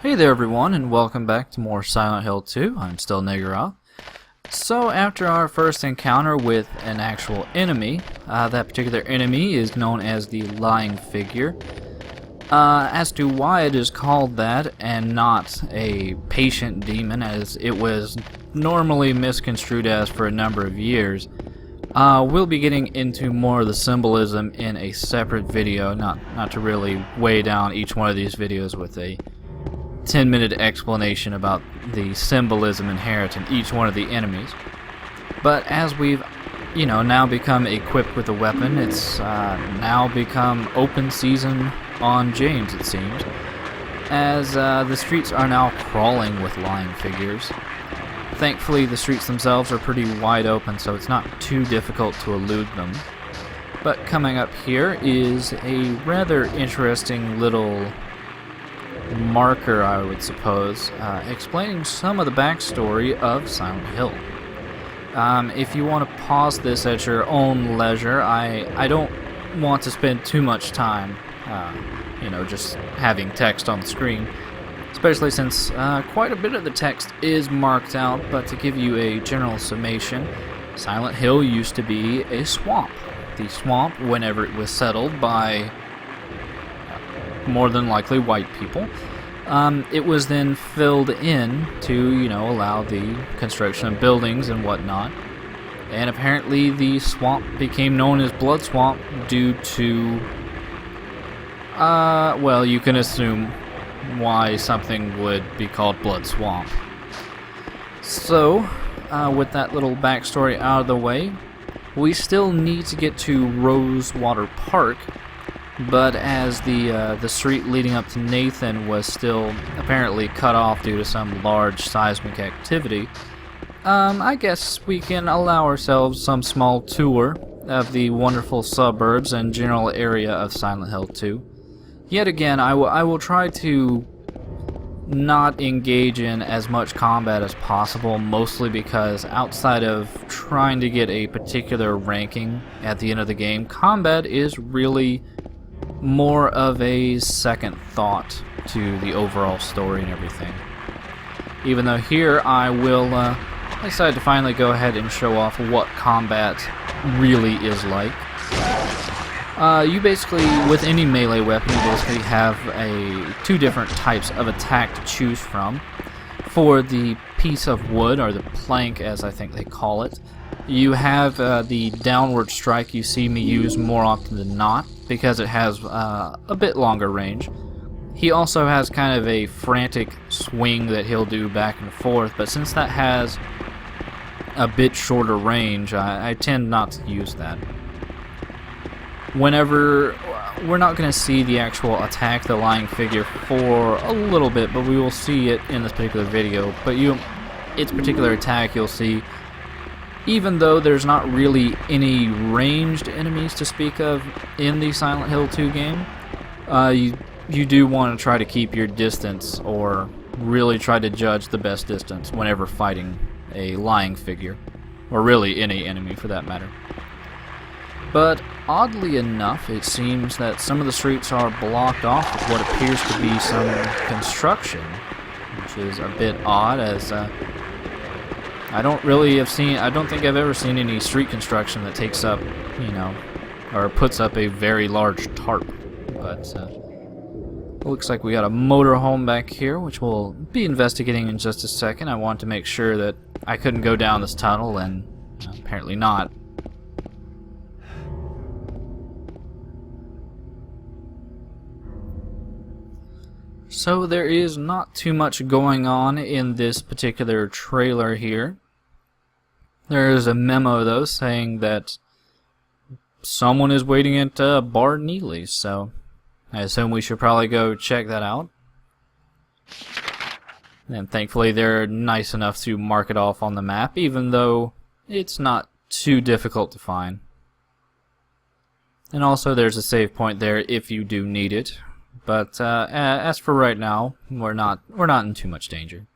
Hey there everyone, and welcome back to more Silent Hill 2. I'm still Niggeroth. So after our first encounter with an actual enemy, that particular enemy is known as the Lying Figure. As to why it is called that and not a patient demon, as it was normally misconstrued as for a number of years, we'll be getting into more of the symbolism in a separate video, not to really weigh down each one of these videos with a 10-minute explanation about the symbolism inherent in each one of the enemies. But as we've, now become equipped with a weapon, it's now become open season on James, it seems, as the streets are now crawling with lying figures. Thankfully, the streets themselves are pretty wide open, so it's not too difficult to elude them. But coming up here is a rather interesting little marker, I would suppose, explaining some of the backstory of Silent Hill. If you want to pause this at your own leisure, I don't want to spend too much time, just having text on the screen, especially since quite a bit of the text is marked out, but to give you a general summation, Silent Hill used to be a swamp. The swamp, whenever it was settled by more than likely white people, it was then filled in to, allow the construction of buildings and whatnot. And apparently the swamp became known as Blood Swamp due to, well, you can assume why something would be called Blood Swamp. So, with that little backstory out of the way, we still need to get to Rosewater Park. But as the street leading up to Nathan was still apparently cut off due to some large seismic activity, I guess we can allow ourselves some small tour of the wonderful suburbs and general area of Silent Hill 2. Yet again, I will try to not engage in as much combat as possible, mostly because outside of trying to get a particular ranking at the end of the game, combat is really more of a second thought to the overall story and everything. Even though here I will decide to finally go ahead and show off what combat really is like. You basically, with any melee weapon, you basically have two different types of attack to choose from. For the piece of wood, or the plank as I think they call it, you have the downward strike you see me use more often than not, because it has a bit longer range. He also has kind of a frantic swing that he'll do back and forth, but since that has a bit shorter range, I tend not to use that. Whenever we're not going to see the actual attack the lying figure for a little bit, but we will see it in this particular video. But its particular attack you'll see, even though there's not really any ranged enemies to speak of in the Silent Hill 2 game, you do want to try to keep your distance, or really try to judge the best distance whenever fighting a lying figure, or really any enemy for that matter. But oddly enough, it seems that some of the streets are blocked off with what appears to be some construction, which is a bit odd, as I don't think I've ever seen any street construction that takes up, or puts up a very large tarp. But it looks like we got a motorhome back here, which we'll be investigating in just a second. I want to make sure that I couldn't go down this tunnel, and apparently not. So there is not too much going on in this particular trailer here. There is a memo, though, saying that someone is waiting at Bar Neely's, so I assume we should probably go check that out. And thankfully they're nice enough to mark it off on the map, even though it's not too difficult to find. And also there's a save point there if you do need it. But as for right now, we're not in too much danger.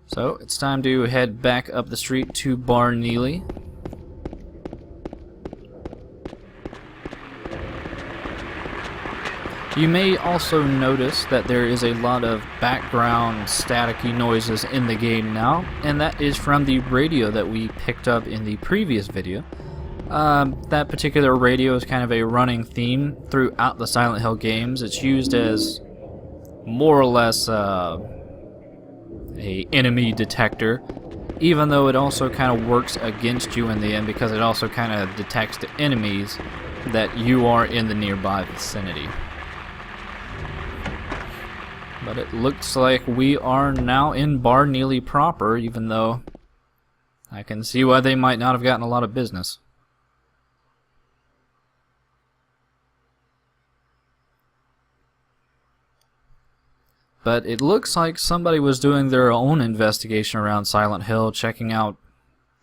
So it's time to head back up the street to Bar Neely. You may also notice that there is a lot of background staticky noises in the game now, and that is from the radio that we picked up in the previous video. That particular radio is kind of a running theme throughout the Silent Hill games. It's used as more or less a enemy detector, even though it also kind of works against you in the end because it also kind of detects the enemies that you are in the nearby vicinity. But it looks like we are now in Bar Neely proper, even though I can see why they might not have gotten a lot of business. But it looks like somebody was doing their own investigation around Silent Hill, checking out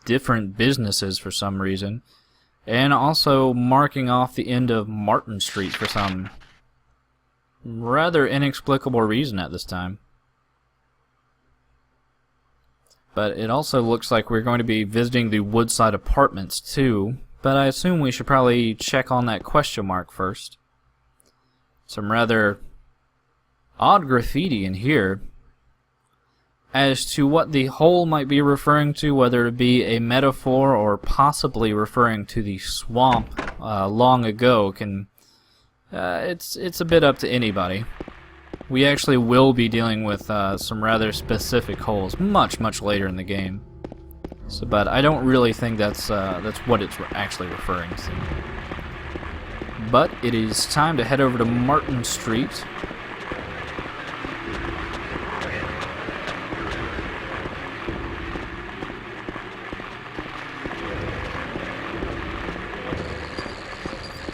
different businesses for some reason, and also marking off the end of Martin Street for some rather inexplicable reason at this time. But it also looks like we're going to be visiting the Woodside Apartments too, but I assume we should probably check on that question mark first. Some rather odd graffiti in here as to what the hole might be referring to, whether it be a metaphor or possibly referring to the swamp long ago. It's a bit up to anybody. We actually will be dealing with some rather specific holes much later in the game. So, but I don't really think that's what it's actually referring to. But it is time to head over to Martin Street.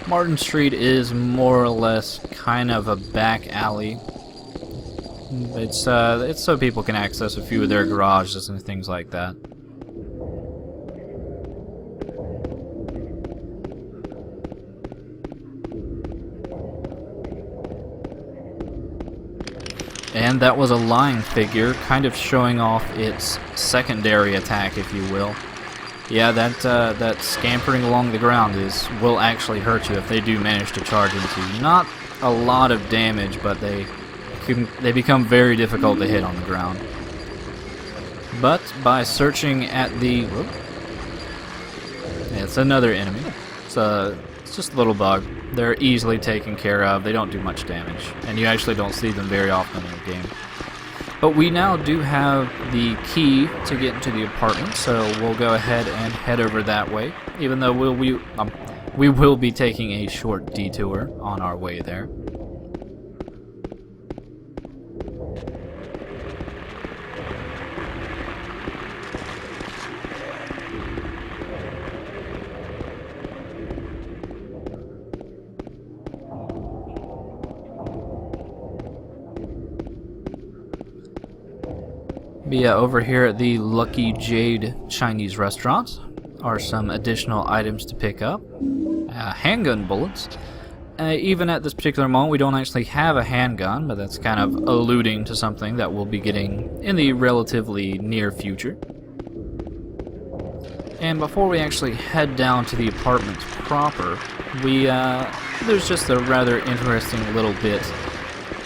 Martin Street is more or less kind of a back alley. It's so people can access a few of their garages and things like that. And that was a lying figure, kind of showing off its secondary attack, if you will. Yeah, that scampering along the ground will actually hurt you if they do manage to charge into you. Not a lot of damage, but they become very difficult to hit on the ground. But by searching at the... Whoop, it's another enemy. It's just a little bug. They're easily taken care of. They don't do much damage, and you actually don't see them very often in the game. But we now do have the key to get into the apartment, so we'll go ahead and head over that way, even though we will be taking a short detour on our way there. But yeah, over here at the Lucky Jade Chinese restaurant are some additional items to pick up. Handgun bullets. Even at this particular moment, we don't actually have a handgun, but that's kind of alluding to something that we'll be getting in the relatively near future. And before we actually head down to the apartments proper, there's just a rather interesting little bit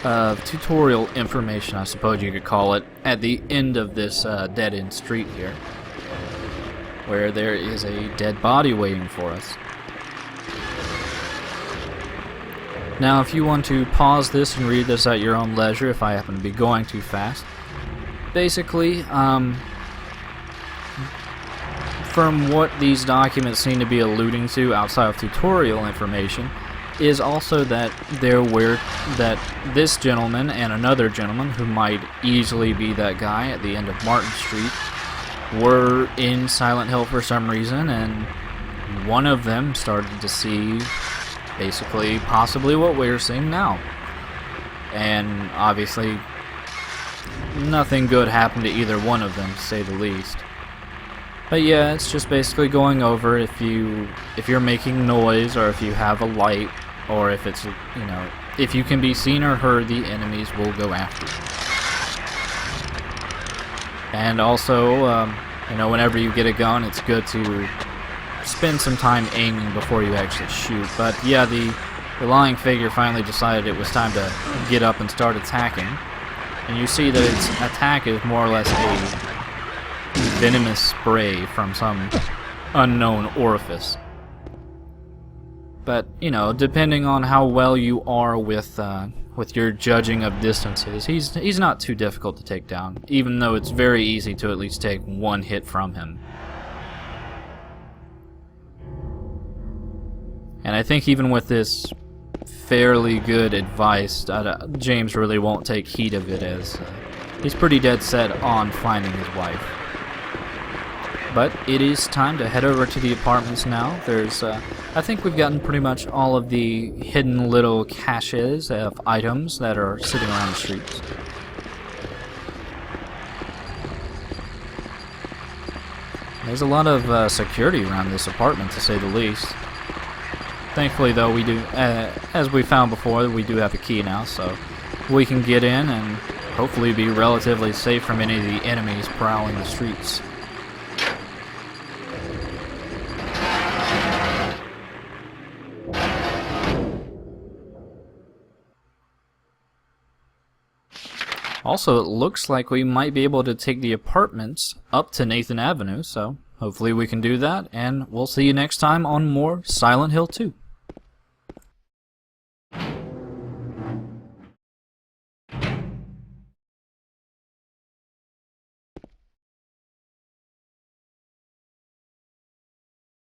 of tutorial information, I suppose you could call it, at the end of this dead-end street here, where there is a dead body waiting for us. Now, if you want to pause this and read this at your own leisure, if I happen to be going too fast, basically, from what these documents seem to be alluding to outside of tutorial information, is also that that this gentleman and another gentleman, who might easily be that guy at the end of Martin Street, were in Silent Hill for some reason, and one of them started to see basically possibly what we're seeing now. And obviously nothing good happened to either one of them, to say the least. But yeah, it's just basically going over if you're making noise, or if you have a light, or if it's, if you can be seen or heard, the enemies will go after you. And also, whenever you get a gun, it's good to spend some time aiming before you actually shoot. But yeah, the lying figure finally decided it was time to get up and start attacking. And you see that its attack is more or less a venomous spray from some unknown orifice. But, you know, depending on how well you are with your judging of distances, he's not too difficult to take down, even though it's very easy to at least take one hit from him. And I think even with this fairly good advice, James really won't take heed of it, as he's pretty dead set on finding his wife. But it is time to head over to the apartments now. There's, I think we've gotten pretty much all of the hidden little caches of items that are sitting around the streets. There's a lot of security around this apartment, to say the least. Thankfully, though, we do, as we found before, we do have a key now, so we can get in and hopefully be relatively safe from any of the enemies prowling the streets. Also, it looks like we might be able to take the apartments up to Nathan Avenue, so hopefully we can do that, and we'll see you next time on more Silent Hill 2.